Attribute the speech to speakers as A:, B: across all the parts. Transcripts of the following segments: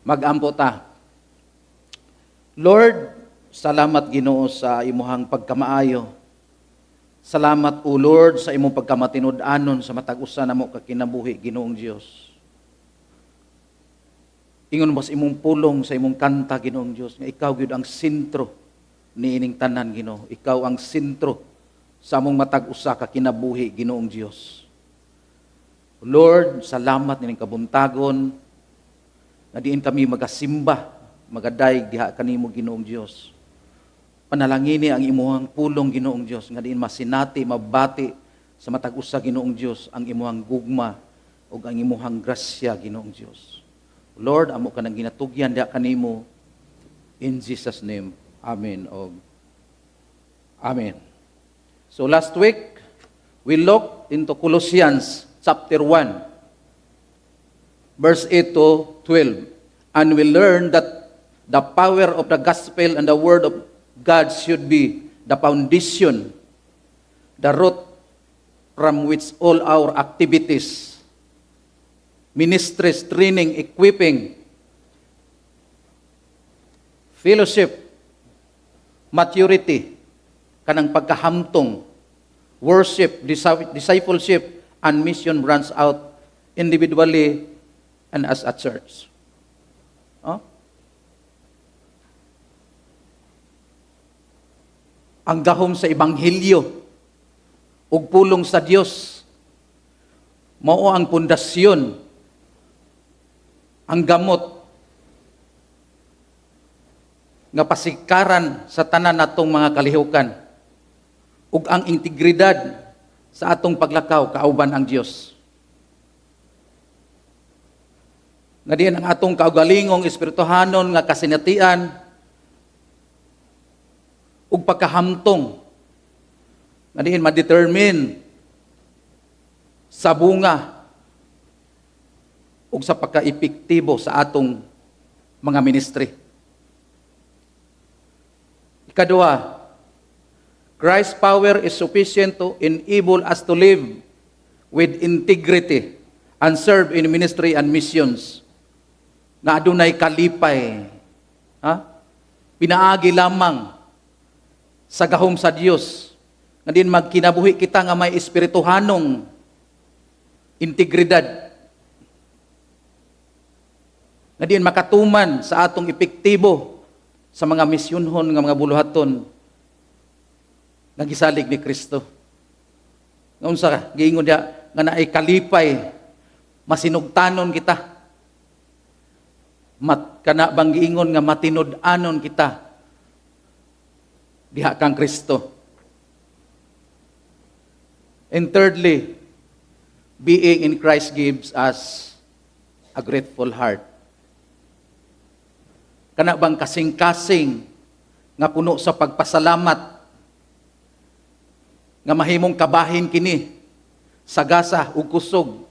A: Mag-ampo ta. Lord, salamat Ginoo sa imuhang pagkamaayo. Salamat o Lord sa imong pagkamatinud-anon sa matag-usa namo ka kinabuhi Ginoong Dios. Ingon mo sa imong pulong sa imong kanta Ginoong Dios nga ikaw gyud ang sentro niining tanan Ginoo. Ikaw ang sentro sa among matag-usa ka kinabuhi Ginoong Dios. Lord, salamat nining kabuntagon na diin kami magasimba, magadayeg diha kanimo Ginoong Dios. Panalangini ang imuhang pulong Ginoong Dios nga diin masinati, mabati sa matag-usa Ginoong Dios ang imuhang gugma ug ang imuhang grasya Ginoong Dios. Lord, amo ka nang ginatugyan diha kanimo in Jesus name. Amen. Amen. So last week we looked into Colossians chapter 1. Verse 8 to 12. And we learn that the power of the gospel and the word of God should be the foundation, the root from which all our activities, ministries, training, equipping, fellowship, maturity, kanang pagkahamtong, worship, discipleship, and mission branch out individually and as a church. Ang gahom sa Ebanghelyo ug pulong sa Dios mao ang pundasyon, ang gamot nga pasikaran sa tanan natong mga kalihukan ug ang integridad sa atong paglakaw kauban ang Dios. Nga diyan ang atong kaugalingong espirituhanon nga kasinatian ug pagkahamtong nga diin ma-determine sa bunga ug sa pagka-epektibo sa atong mga ministry. Ikaduha, Christ's power is sufficient to enable us to live with integrity and serve in ministry and missions. Na adunay kalipay, pinaagi lamang sa gahom sa Dios, nga din magkinabuhi kita nga may espirituhanong integridad, nga din makatuman sa atong epektibo sa mga misyonhon nga mga buluhaton nga gisalig ni Kristo. Nga unsa giingon dia nga naay kalipay, masinugtanon kita. Kana bang giingon nga matinud-anon kita diha kang Kristo. And thirdly, being in Christ gives us a grateful heart. Kana bang kasing-kasing nga puno sa pagpasalamat nga mahimong kabahin kini sagasa ug kusog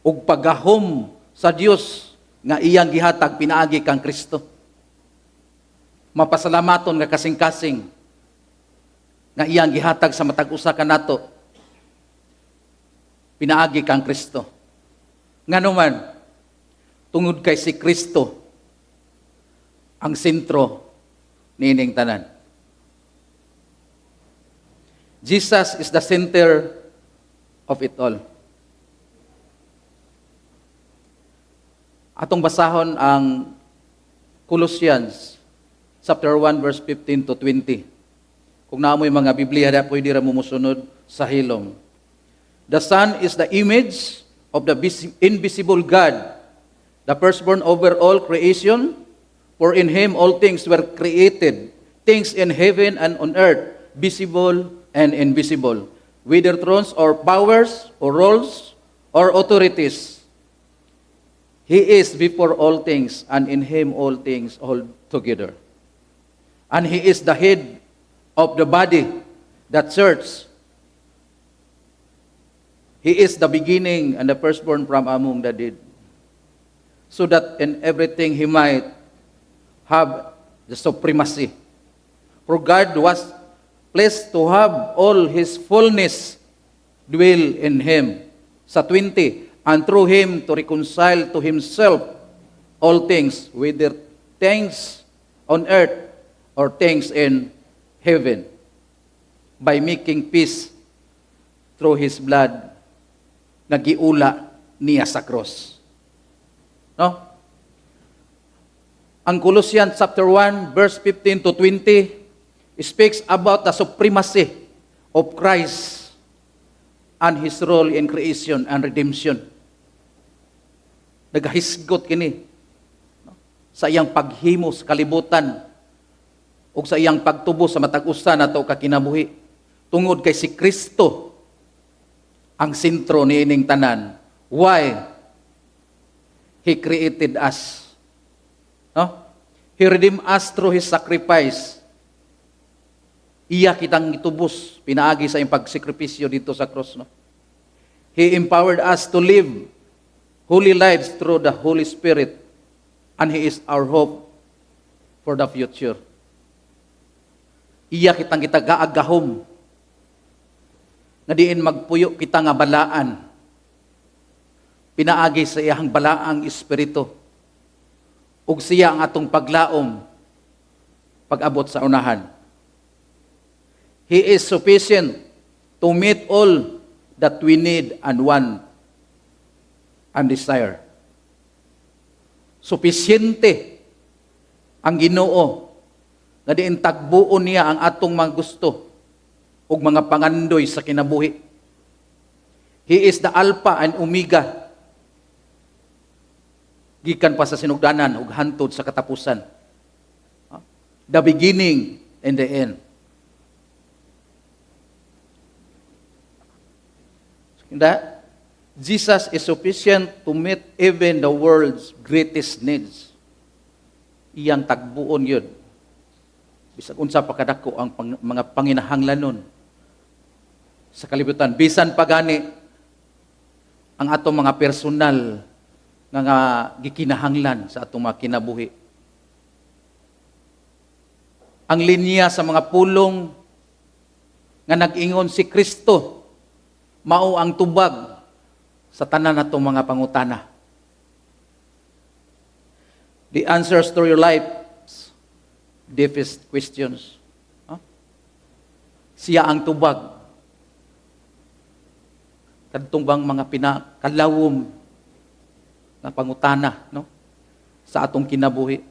A: ug paggahom sa Dios nga iyang gihatag pinaagi kang Kristo. Mapasalamaton nga kasing-kasing nga iyang gihatag sa matag-usa kanato pinaagi kang Kristo. Nganuman tungod kay si Kristo ang sentro niining tanan. Jesus is the center of it all. Atong basahon ang Colossians chapter 1 verse 15 to 20. Kung naamoy mga Biblia da pwede ra mo mosunod sa hilom. The Son is the image of the invisible God, the firstborn over all creation, for in him all things were created, things in heaven and on earth, visible and invisible, whether thrones or powers or roles or authorities. He is before all things, and in him all things hold together. And he is the head of the body, the church. He is the beginning and the firstborn from among the dead, so that in everything he might have the supremacy. For God was pleased to have all his fullness dwell in him. Sa 20, and through him to reconcile to himself all things, whether things on earth or things in heaven, by making peace through His blood, nagiula niya sa cross. No? Ang Colossians chapter 1, verse 15 to 20, speaks about the supremacy of Christ and His role in creation and redemption. Nagahisgot kini sa iyang paghimo sa kalibutan o sa iyang pagtubo sa matag-usa nato kakinabuhi. Tungod kay si Kristo ang sentro niining tanan. Why? He created us. No? He redeemed us through His sacrifice. Iya kitang itubos, pinaagi sa iyang pagsakripisyo dito sa cross. No? He empowered us to live holy lives through the Holy Spirit, and He is our hope for the future. Iya kitang kita gaagahom, nga diin magpuyo kita nga balaan, pinaagi sa iyang balaang espiritu, ug siya ang atong paglaom, pag-abot sa unahan. He is sufficient to meet all that we need and want and desire. Supisyente ang Ginoo nga diin tagbuon niya ang atong mga gusto ug mga pangandoy sa kinabuhi. He is the Alpha and Omega, gikan pa sa sinugdanan ug hantod sa katapusan. The beginning and the end. That Jesus is sufficient to meet even the world's greatest needs. Iyang tagbuon yun. Bisag unsa pa kadako ang mga panginahanglanon sa kalibutan. Bisan pa gani ang atong mga personal nga gikinahanglan sa atong mga kinabuhi. Ang linya sa mga pulong nga nag-ingon si Kristo, mao ang tubag sa tanan natong mga pangutana. The answers to your life's deepest questions. Siya ang tubag. Kadtong bang mga pinakalawom na pangutana, no? Sa atong kinabuhi.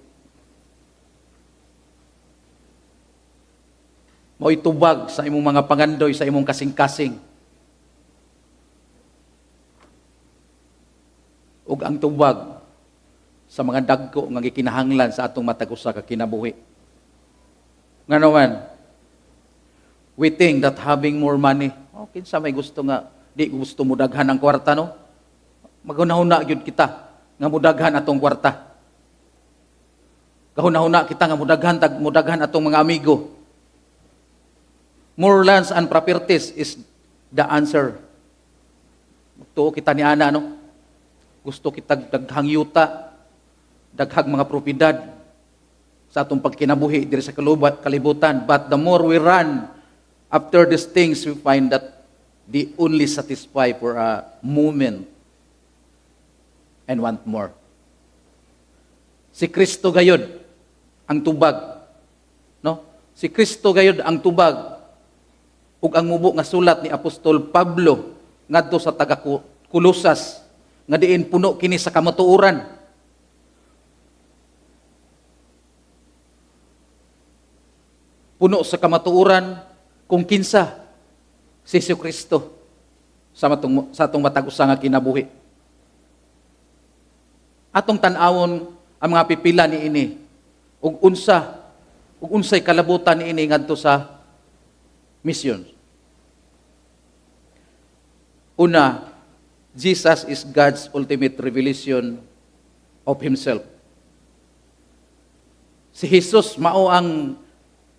A: Mo'y tubag sa imong mga pangandoy, sa imong kasing-kasing. Ug ang tubag sa mga dagko nga gikinahanglan sa atong matag usa ka kinabuhi. Nga naman, we think that having more money, kinsa may gusto nga, di gusto mo daghan ang kwarta, no? Maghunahuna gyud kita nga mudaghan atong kwarta. Kahunahuna kita nga mudaghan atong mga amigo. More lands and properties is the answer. Tuo kita ni ana, no? Gusto kita daghang yuta, daghang mga propiedad sa atong pagkinabuhi diri sa kalibutan. But the more we run after these things, we find that they only satisfy for a moment and want more. Si Kristo gayud ang tubag, no? Si Kristo gayud ang tubag ug ang mubo nga sulat ni Apostol Pablo ngadto sa taga Colosas nga diin puno kini sa kamatuoran. Puno sa kamatuoran kung kinsa si Jesucristo sa atong matag usa nga kinabuhi. Atong tan-awon ang mga pipila ni ini ug unsay kalabutan ni ini ngadto sa mission. Una, Jesus is God's ultimate revelation of Himself. Si Jesus mao ang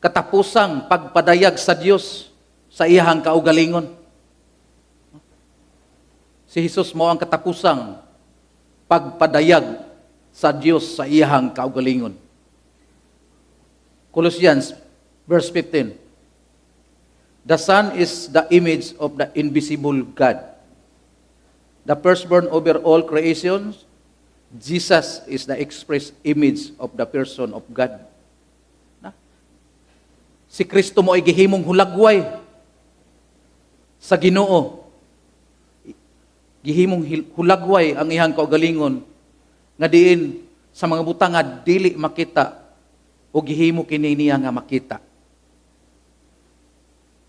A: katapusang pagpadayag sa Dios sa iyang kaugalingon. Si Jesus mao ang katapusang pagpadayag sa Dios sa iyang kaugalingon. Colossians verse 15. The Son is the image of the invisible God, the firstborn over all creations, Jesus is the express image of the person of God. Na? Si Kristo mo ay gihimong hulagway sa Ginoo. Gihimong hulagway ang iyang kaugalingon nga diin sa mga butang nga dili makita o gihimo kini niya nga makita.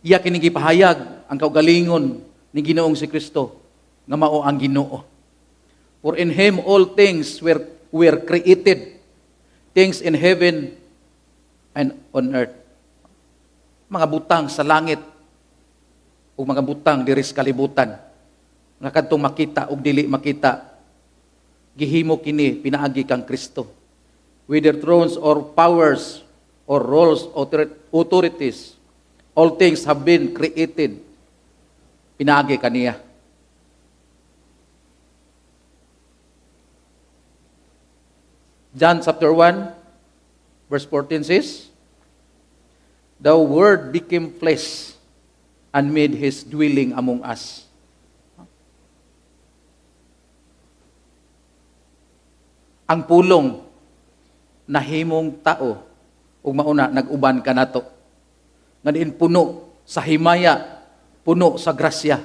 A: Iya kini gipahayag ang kaugalingon ni Ginoong si Kristo nga mao ang Ginoo. For in Him all things were created, things in heaven and on earth. Mga butang sa langit o mga butang diri sa kalibutan nga kadtong makita ug dili makita, gihimo kini pinaagi kang Kristo. Whether thrones or powers or roles, authorities, all things have been created. Pinaagi kaniya. John chapter 1, verse 14 says, "The Word became flesh and made His dwelling among us." Ang pulong nahimong tao ug mauna nag-uban kanato. Nga diin puno sa himaya, puno sa grasya.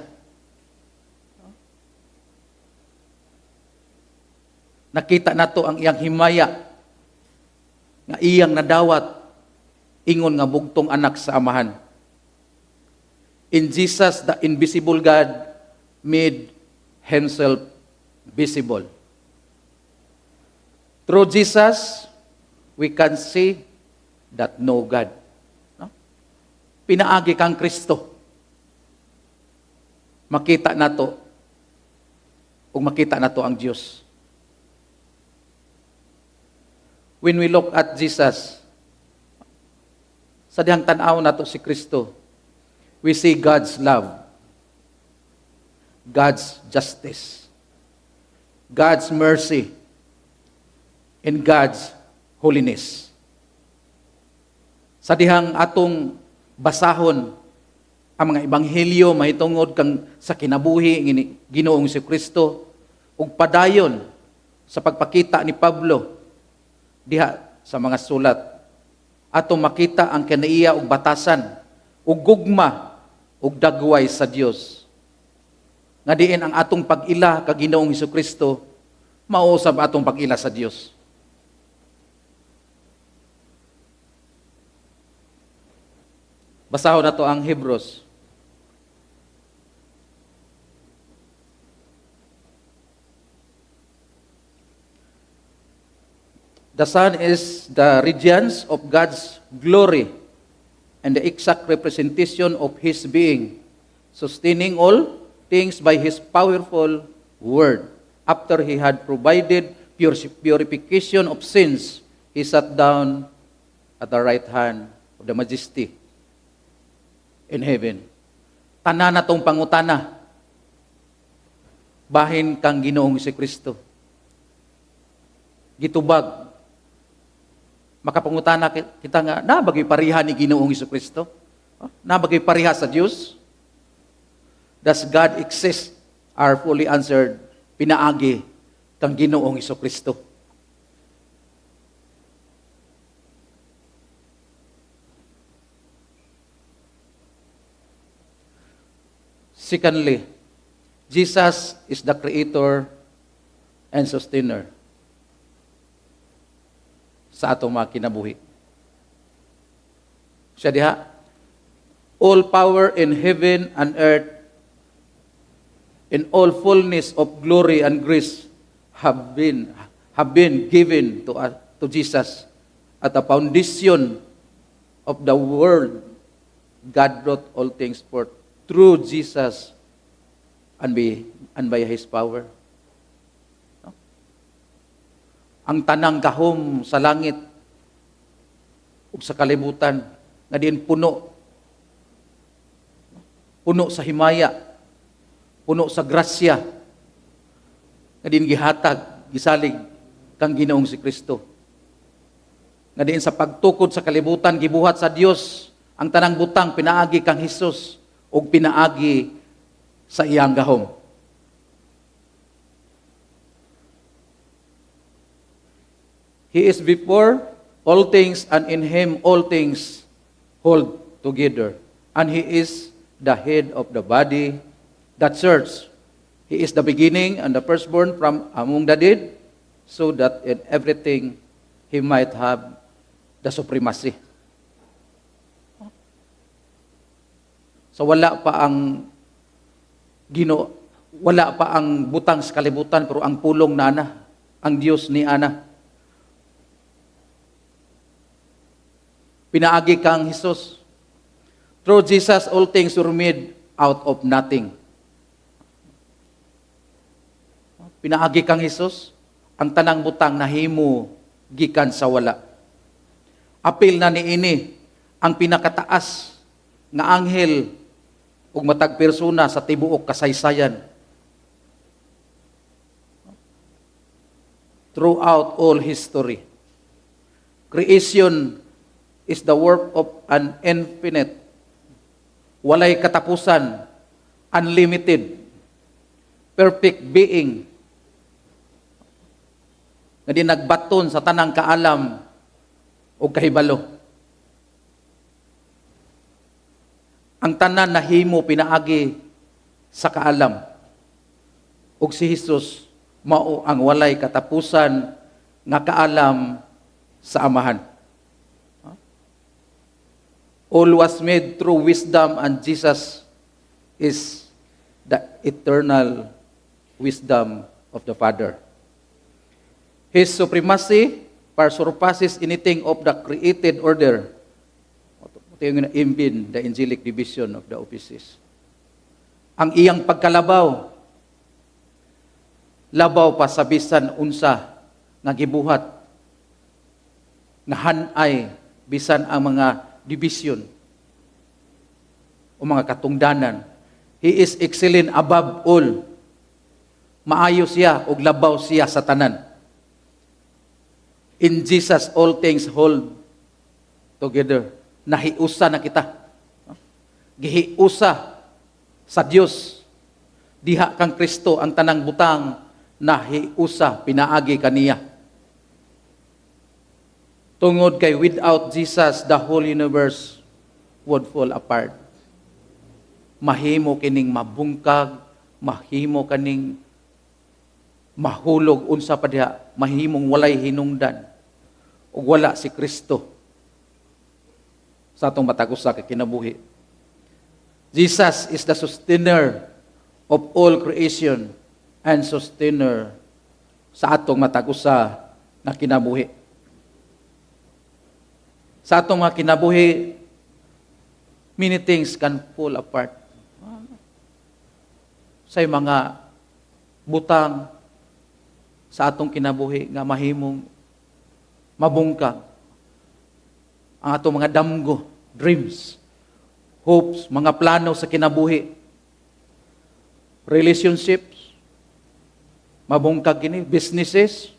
A: Nakita nato ang iyang himaya nga iyang nadawat ingon nga bugtong anak sa amahan. In Jesus, the invisible God made Himself visible. Through Jesus, we can see that no God. No? Pinaagi kang Kristo. Makita nato ug makita nato ang Dios. When we look at Jesus, sa dihang tan-aw nato si Kristo, we see God's love, God's justice, God's mercy, and God's holiness. Sa dihang atong basahon ang mga ebanghelyo mahitungod kang sa kinabuhi ngini Ginoong si Kristo ug padayon sa pagpakita ni Pablo diha sa mga sulat, atong makita ang kinaiya ug batasan ug gugma ug dagway sa Dios. Nga diin ang atong pag-ila kag Ginoong Hesukristo mao usab atong pag-ila sa Dios. Basahon nato ang Hebrews. The Son is the radiance of God's glory and the exact representation of His being, sustaining all things by His powerful word. After He had provided purification of sins, He sat down at the right hand of the Majesty in heaven. Tanan natong pangutana, bahin kang Ginoong si Kristo. Gitubag, makapangutana kita nga, nabagay pariha ni Ginoong Hesukristo? Nabagay pariha sa Diyos? Does God exist? Are fully answered, pinaagi kang Ginoong Hesukristo. Secondly, Jesus is the creator and sustainer sa atong mga kinabuhi. Siya diha, all power in heaven and earth, in all fullness of glory and grace have been given to Jesus. At the foundation of the world, God brought all things forth through Jesus and by His power. Ang tanang gahom sa langit ug sa kalibutan nga diin puno sa himaya, puno sa grasya nga diin gihatag, gisalig kang Ginoong si Kristo. Nga diin sa pagtukod sa kalibutan gibuhat sa Dios, ang tanang butang pinaagi kang Hesus ug pinaagi sa iyang gahom. He is before all things, and in Him all things hold together. And He is the head of the body, the church. He is the beginning and the firstborn from among the dead, so that in everything He might have the supremacy. So wala pa ang wala pa ang butang sa kalibutan, pero ang pulong na ana, ang Diyos ni ana. Pinaagi kang Jesus. Through Jesus, all things were made out of nothing. Pinaagi kang Jesus, ang tanang butang nahimo gikan sa wala. Apil na niini ang pinakataas nga anghel ug matag persona sa tibuok kasaysayan. Throughout all history, creation is the work of an infinite, walay katapusan, unlimited, perfect being nga di nagbaton sa tanang kaalam o kahibalo. Ang tanan nahimo pinaagi sa kaalam. Ug si Jesus mao ang walay katapusan nga kaalam sa Amahan. All was made through wisdom, and Jesus is the eternal wisdom of the Father. His supremacy far surpasses anything of the created order. Ito yung imbin, the angelic division of the offices. Ang iyang pagkalabaw, labaw pa sa bisan unsa nga gibuhat, nga hanay bisan ang mga division o mga katungdanan. He is excellent above all. Maayo siya ug labaw siya sa tanan. In Jesus, all things hold together. Nahiusa na kita. Gihiusa sa Dios. Diha kang Kristo ang tanang butang, nahiusa, pinaagi kaniya. Tungod kay without Jesus, the whole universe would fall apart. Mahimo kining mabungkag, mahimo kaning mahulog unsa pa diha, mahimong walay hinungdan ug wala si Kristo sa atong matag usa ka kinabuhi. Jesus is the sustainer of all creation and sustainer sa atong matag usa nga kinabuhi. Sa atong mga kinabuhi, many things can fall apart. Say mga butang sa atong kinabuhi nga mahimong mabungkag. Ang atong mga damgo, dreams, hopes, mga plano sa kinabuhi, relationships, mabungkag kini, businesses,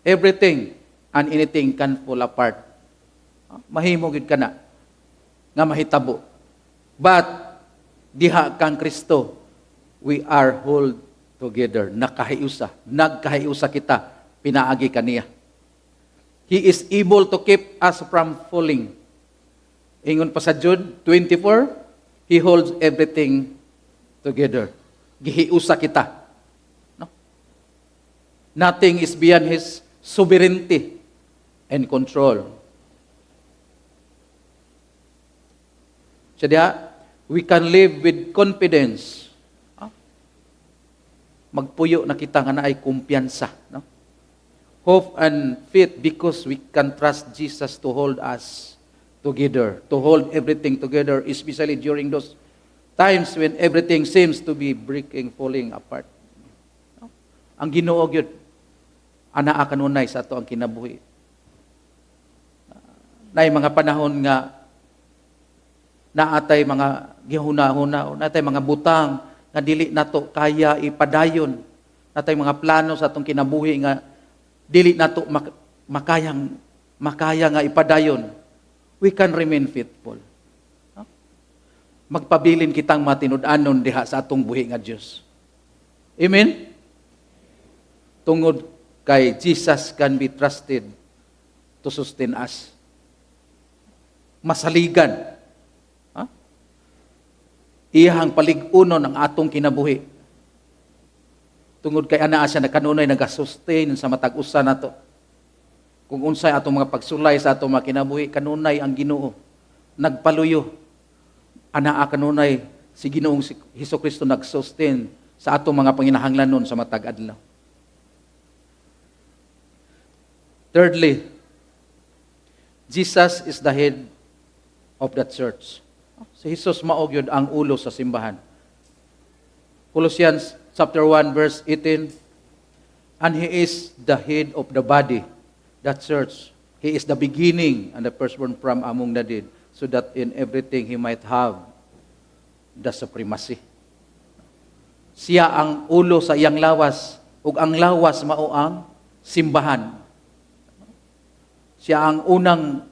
A: everything and anything can fall apart. Mahimo gid kana nga mahitabo. But diha kang Kristo, we are hold together, nagkahiusa kita, pinaagi kaniya. He is able to keep us from falling. Ingon pa sa Jude 24, He holds everything together. Gihiusa kita. No? Nothing is beyond His sovereignty and control. So we can live with confidence. Magpuyo na kita nga naay kumpiyansa, no? Hope and faith, because we can trust Jesus to hold us together, to hold everything together, especially during those times when everything seems to be breaking, falling apart. No? Ang Ginoo gyud anaa kanunay sa ato ang kinabuhi. Nay mga panahon nga naatay mga gihuna-huna, naatay mga butang nga dili nato kaya ipadayon, natay mga plano sa atong kinabuhi nga dili nato makaya nga ipadayon. We can remain faithful. Magpabilin kitang matinud-anon diha sa atong buhi nga Dios. Amen. Tungod Kay Jesus can be trusted to sustain us. Masaligan. Ha? Iyang palig-unon ang atong kinabuhi. Tungod kay anaa siya na kanunay nagasustain sa matag usa nato. Kung unsay atong mga pagsulay sa atong mga kinabuhi, kanunay ang Ginoo nagpaluyo. Anaa kanunay si Ginoong Hesukristo nagsustain sa atong mga panginahanglanon sa matag adlaw. Thirdly, Jesus is the head of the church. Si Jesus mao gyud ang ulo sa simbahan. Colossians chapter 1 verse 18, and He is the head of the body, the church. He is the beginning and the firstborn from among the dead, so that in everything He might have the supremacy. Siya ang ulo sa iyang lawas, ug ang lawas mao ang simbahan. Siya ang unang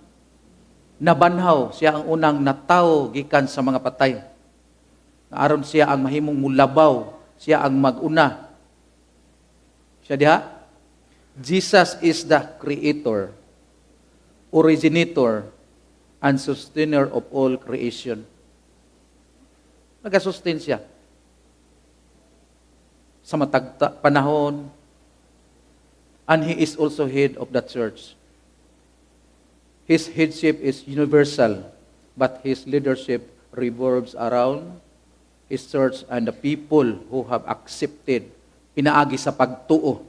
A: nabanhaw, siya ang unang natawo gikan sa mga patay. Aron siya ang mahimong mulabaw, siya ang mag-una. Siya diha? Jesus is the creator, originator, and sustainer of all creation. Nagasustain siya sa matag panahon, and He is also head of the church. His headship is universal, but His leadership revolves around His church and the people who have accepted, pinaagi sa pagtuo,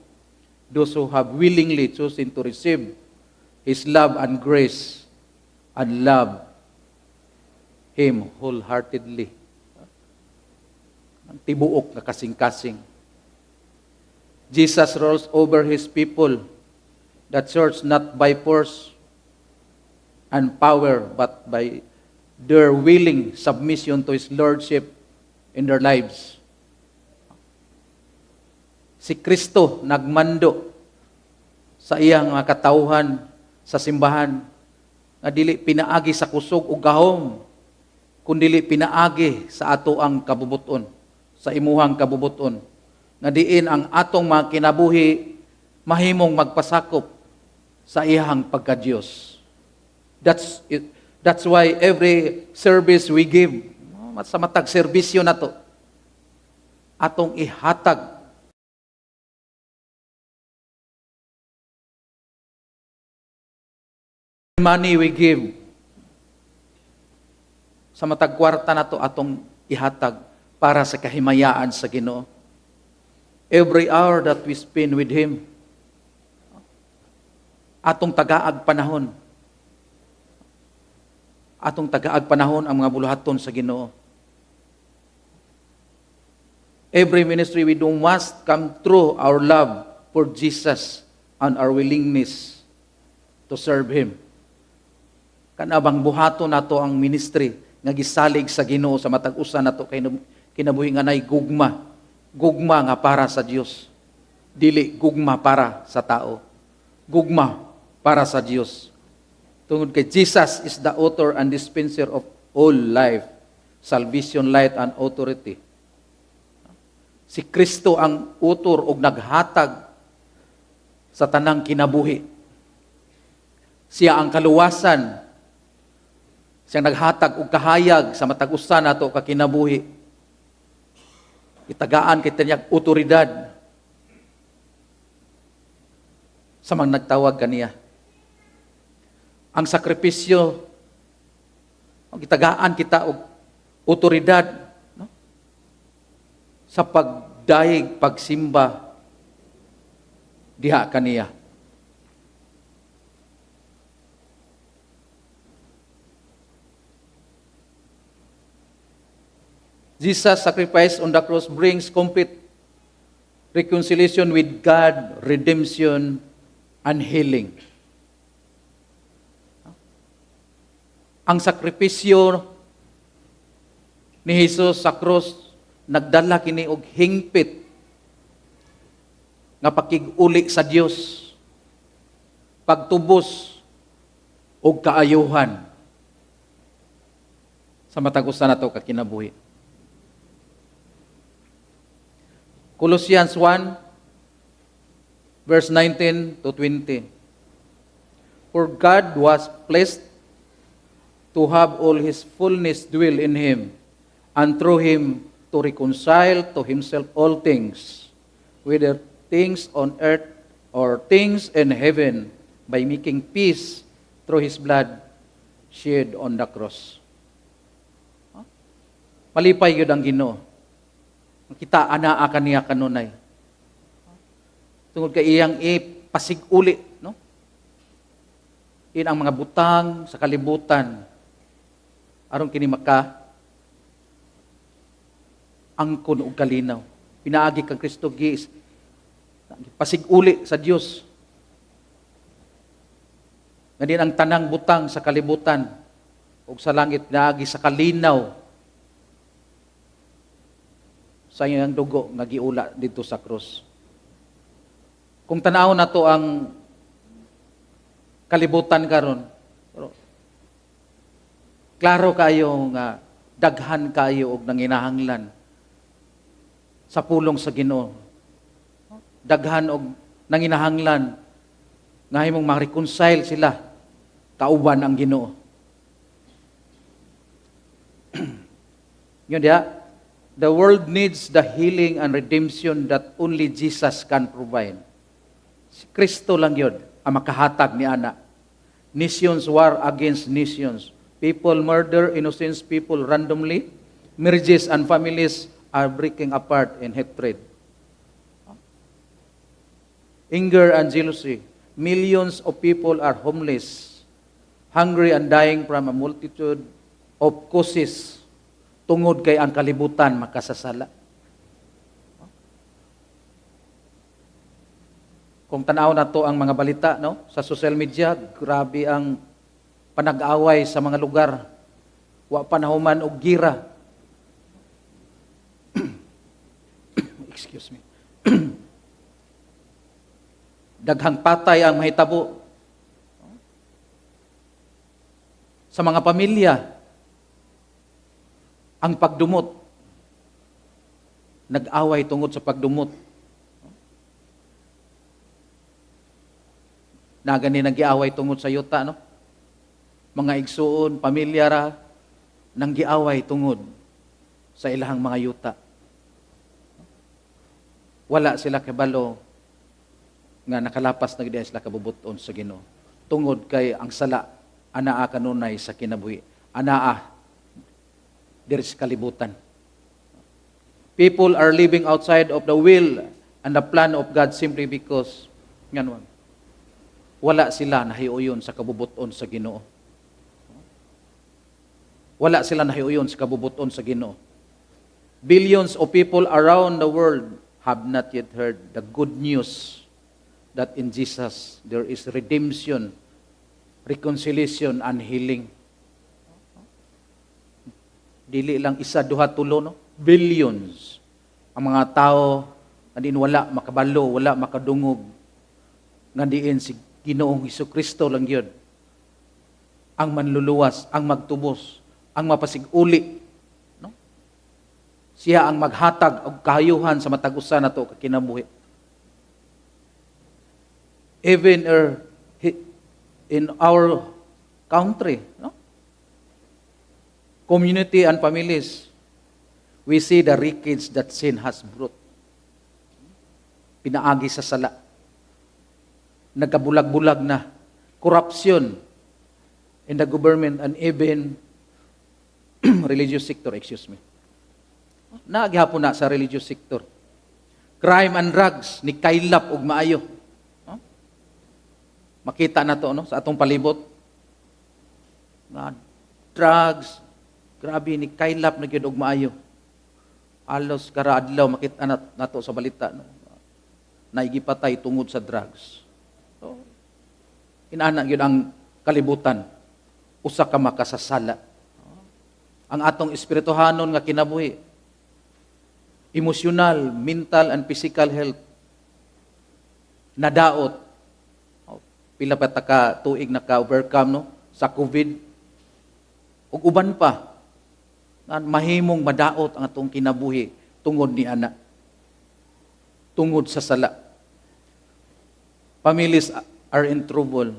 A: those who have willingly chosen to receive His love and grace and love Him wholeheartedly. Ang tibuok na kasing-kasing. Jesus rules over His people, the church not by force and power, but by their willing submission to His lordship in their lives. Si Kristo nagmando sa iyang mga katawhan sa simbahan nga dili pinaagi sa kusog o gahom, kundi pinaagi sa ato ang kabubuton, sa imuhang kabubuton, nga diin ang atong mga kinabuhi mahimong magpasakop sa iyang pagka-Diyos. That's it. That's why every service we give, sa matag serbisyo na to, atong ihatag money we give, sa matag kwarta na to, atong ihatag para sa kahimayaan sa Ginoo. Every hour that we spend with Him, atong tagaag panahon, atong tagaag panahon ang mga buluhaton sa Ginoo. Every ministry we do must come through our love for Jesus and our willingness to serve Him. Kanabang buhaton nato ang ministry nga gisalig sa Ginoo sa matag usa nato kay kinabuhi nga nay gugma. Gugma nga para sa Dios. Dili gugma para sa tao. Gugma para sa Dios. Tungod kay Jesus is the author and dispenser of all life, salvation, light, and authority. Si Kristo ang utor ug naghatag sa tanang kinabuhi. Siya ang kaluwasan. Siya naghatag og kahayag sa matag usa nato ka kinabuhi. Itagaan kita niyang otoridad sa mga nagtawag kaniya. Ang sakripisyo, ang itagaan kita og otoridad, no? Sa pagdaig, pagsimba diha kaniya. Jesus' sacrifice on the cross brings complete reconciliation with God, redemption, and healing. Ang sakripisyo ni Jesus sa cross nagdala kini og hingpit nga pakig-uli sa Dios, pagtubos og kaayuhan sa matag usa nato ka kinabuhi. Colossians 1 verse 19 to 20. For God was pleased to have all His fullness dwell in Him, and through Him to reconcile to Himself all things, whether things on earth or things in heaven, by making peace through His blood shed on the cross. Malipay yun ang Ginoo. Kita anaa kaniya kanunay. Tungod kay iyang ipasig-uli, no? In ang mga butang sa kalibutan, aron kini maka angkon og kalinaw. Pinaagi kang Kristo gis pasig-uli sa Dios. Ngadin ang tanang butang sa kalibutan ug sa langit pinaagi sa kalinaw sa iyang dugo nga giula dito sa krus. Kung tanaw na to ang kalibutan karon, klaro kayo nga daghan kayo og nanginahanglan sa pulong sa Ginoo. Daghan og nanginahanglan nga himong ma-reconcile sila kauban ang Ginoo. Yun dia, the world needs the healing and redemption that only Jesus can provide. Si Kristo lang yun ang makahatag ni ana. Nations war against nations. People murder innocent people randomly. Marriages and families are breaking apart in hatred. Anger and jealousy. Millions of people are homeless, hungry and dying from a multitude of causes. Tungod kay ang kalibutan makasasala. Kung tanaw na to ang mga balita, no, sa social media, grabe ang panag-away sa mga lugar. Wa panahuman og gira. Excuse me. Daghang patay ang mahitabo sa mga pamilya. Ang pagdumot, nag-away tungod sa pagdumot. Nagani nag-giaway tungod sa yuta, no? Mga igsuon, pamilya ra, nang giaway tungod sa ilahang mga yuta. Wala sila kabalo nga nakalapas na gid sila kabubuton sa Ginoo. Tungod kay ang sala, anaa kanunay sa kinabuhi. Anaa diri sa kalibutan. People are living outside of the will and the plan of God simply because nganon wala sila nahiuyon sa kabubuton sa Ginoo. Wala sila nahiuyon sa kabubuton sa Ginoo. Billions of people around the world have not yet heard the good news that in Jesus there is redemption, reconciliation, and healing. Dili lang isa, duha, tulo, no? Billions. Ang mga tao nga diin wala makabalo, wala makadungog. Nga diin si Ginoong Hesukristo lang yun. Ang manluluwas, ang magtubos, ang mapasig-uli. No? Siya ang maghatag og kahayuhan sa matag-usa nato kakinabuhi. Even in our country, no? Community and families, we see the wreckage that sin has brought. Pinaagi sa sala. Nagkabulag-bulag na. Corruption in the government and even religious sector, Naagihapon na sa religious sector. Crime and drugs, ni kailap og maayo. Makita na to, no, sa atong palibot. Drugs, grabe ni kailap na gyud og maayo. Alos kara adlaw makita nato sa balita, no. Naigipatay tungod sa drugs. So, inana gyud ang kalibutan. Usa ka makasasala. Ang atong espirituhanon nga kinabuhi, emotional, mental and physical health nadaot. Pila pa ta ka tuig naka-overcome, no, sa COVID. Ug uban pa mahimong madaot ang atong kinabuhi tungod ni ana. Tungod sa sala. Families are in trouble.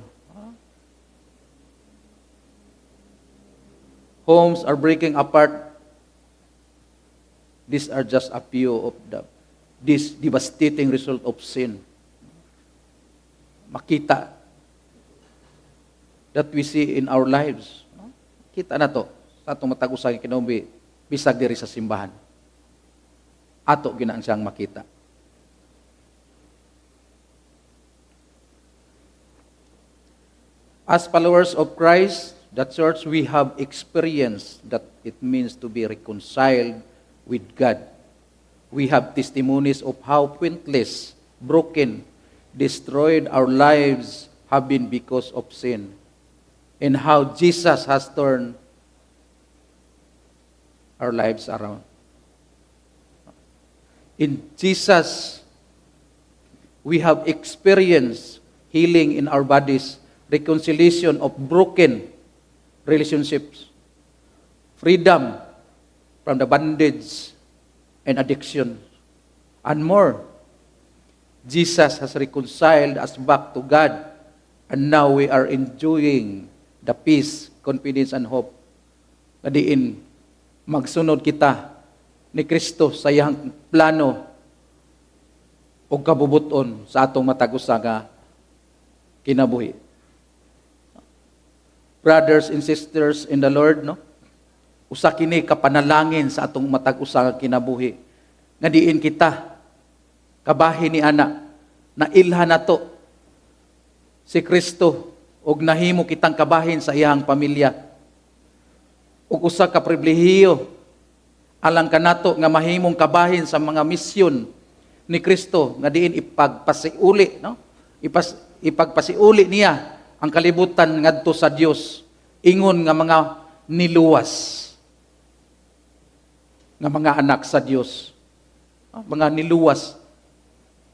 A: Homes are breaking apart. These are just a few of this devastating result of sin. Makita that we see in our lives. Kita na to sa atong matag usa nga kinaubi bisag diri sa simbahan. Ato ginaan siyang makita. As followers of Christ, the church, we have experienced that it means to be reconciled with God. We have testimonies of how pointless, broken, destroyed our lives have been because of sin, and how Jesus has turned our lives around. In Jesus, we have experienced healing in our bodies, reconciliation of broken relationships, freedom from the bondage and addiction, and more. Jesus has reconciled us back to God, and now we are enjoying the peace, confidence, and hope na diin magsunod kita ni Kristo sa iyang plano o kabubuton sa atong matag-usa nga kinabuhi. Brothers and sisters in the Lord, no? Usa kini kapanalangin sa atong matag-usa nga kinabuhi. Nga diin kita kabahin ni ana na ilha nato si Kristo ug nahimo kitang kabahin sa iyang pamilya. Ug usa ka pribilehiyo alang kanato nga mahimong kabahin sa mga misyon ni Kristo nga diin ipagpasiuli, no? Ipagpasiuli niya ang kalibutan ngadto sa Dios ingon nga mga niluwas nga mga anak sa Dios, mga niluwas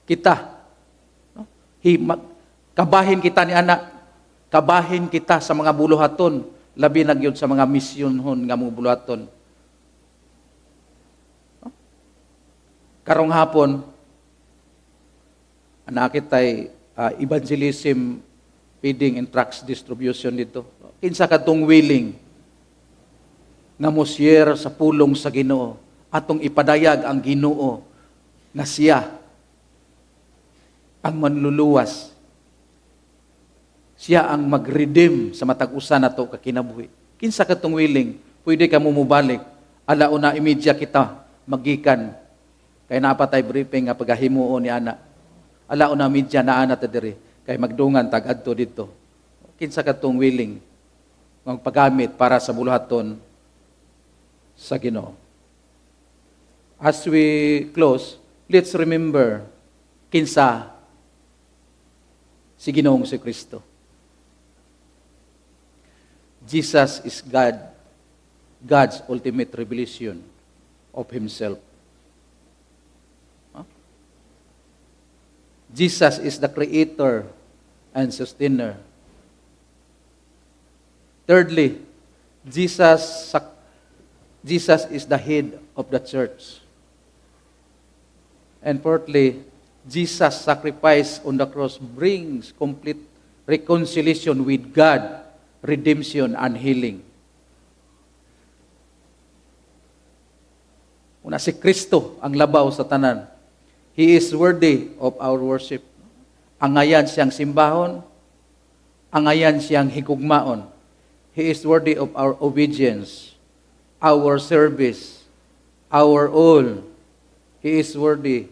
A: kita, kabahin kita ni anak, kabahin kita sa mga buluhaton, labi na gyud sa mga misyonhon nga mga buluhaton. Karong hapon ana kitay evangelism feeding and tracts distribution dito. Kinsa kadtong willing nga moshare sa pulong sa Ginoo, atong ipadayag ang Ginoo nga siya ang manluluwas. Siya ang mag-redeem sa matag-usa nato ka kinabuhi. Kinsa kadtong willing, pwede ka mumubalik. Alauna imedya kita magikan kay napatay briefing nga pagahimuon ni ana. Alauna medya naa na ta diri kay magdungan tag-adto dito. Kinsa kadtong willing magpagamit para sa buluhaton sa Ginoo. As we close, let's remember kinsa si Ginoong si Kristo. Jesus is God, God's ultimate revelation of Himself. Jesus is the creator and sustainer. Thirdly, Jesus is the head of the church. And fourthly, Jesus' sacrifice on the cross brings complete reconciliation with God, redemption, and healing. Una si Kristo ang labaw sa tanan. He is worthy of our worship. Angayan siyang simbahon, angayan siyang higugmaon. He is worthy of our obedience, our service, our all. He is worthy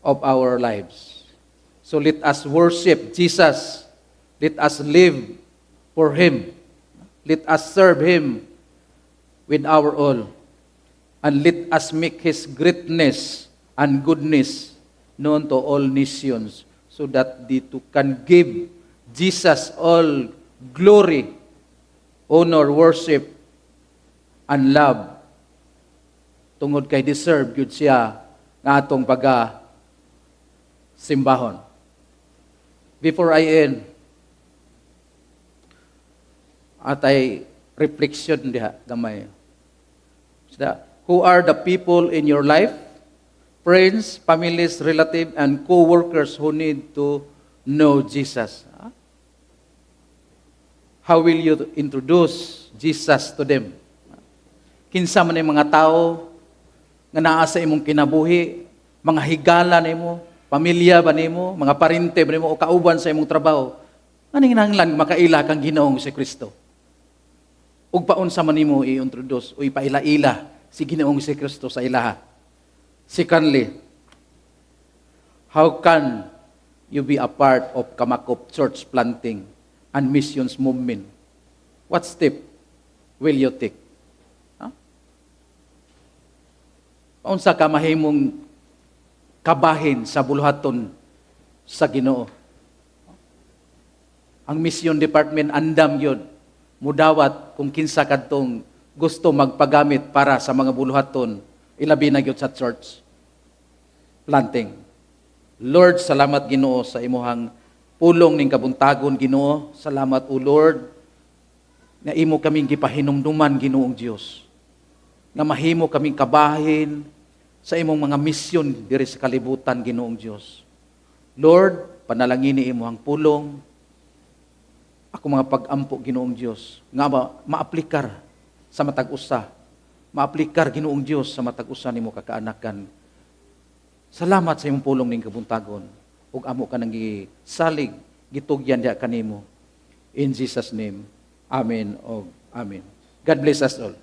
A: of our lives. So let us worship Jesus. Let us live for Him. Let us serve Him with our all. And let us make His greatness and goodness known to all nations, so that they too can give Jesus all glory, honor, worship, and love. Tungod kay deserve gyud siya nga atong simbahon. Before I end, atay reflection diha gamay. Who are the people in your life? Friends, families, relatives, and co-workers who need to know Jesus? How will you introduce Jesus to them? Kinsa man yung mga tao nga naa sa imong kinabuhi, mga higala nimo, pamilya ba nimo, mga parente ba nimo o kauban sa imong trabaho, aning nanglang makaila kang Ginoong si Kristo. Ug paunsa man nimo i-introduce o ipaila-ila si Ginoong si Kristo sa ilaha. Secondly, how can you be a part of Kamakop church planting and missions movement? What step will you take? Paunsa ka mahimong kabahin sa buluhaton sa Ginoo? Ang mission department andam yun. Mudawat kung kinsa kadtong gusto magpagamit para sa mga buluhaton, ilabi na gyud sa church planting. Lord, salamat Ginoo sa imuhang pulong ning kabuntagon Ginoo. Salamat o Lord nga imo kaming gipahinumduman Ginoong Dios. Nga mahimo kaming kabahin sa imong mga misyon diri sa kalibutan Ginoong Dios. Lord, panalangini imo ang pulong ako mga pag-ampo Ginoong Dios nga maaplikar sa matag usa. Maaplikar Ginoong Dios sa matag usa nimo kakaanakan. Salamat sa imong pulong ning kabuntagon ug amo ka nang gisalig gitugyan diha kanimo. In Jesus name. Amen o amen. God bless us all.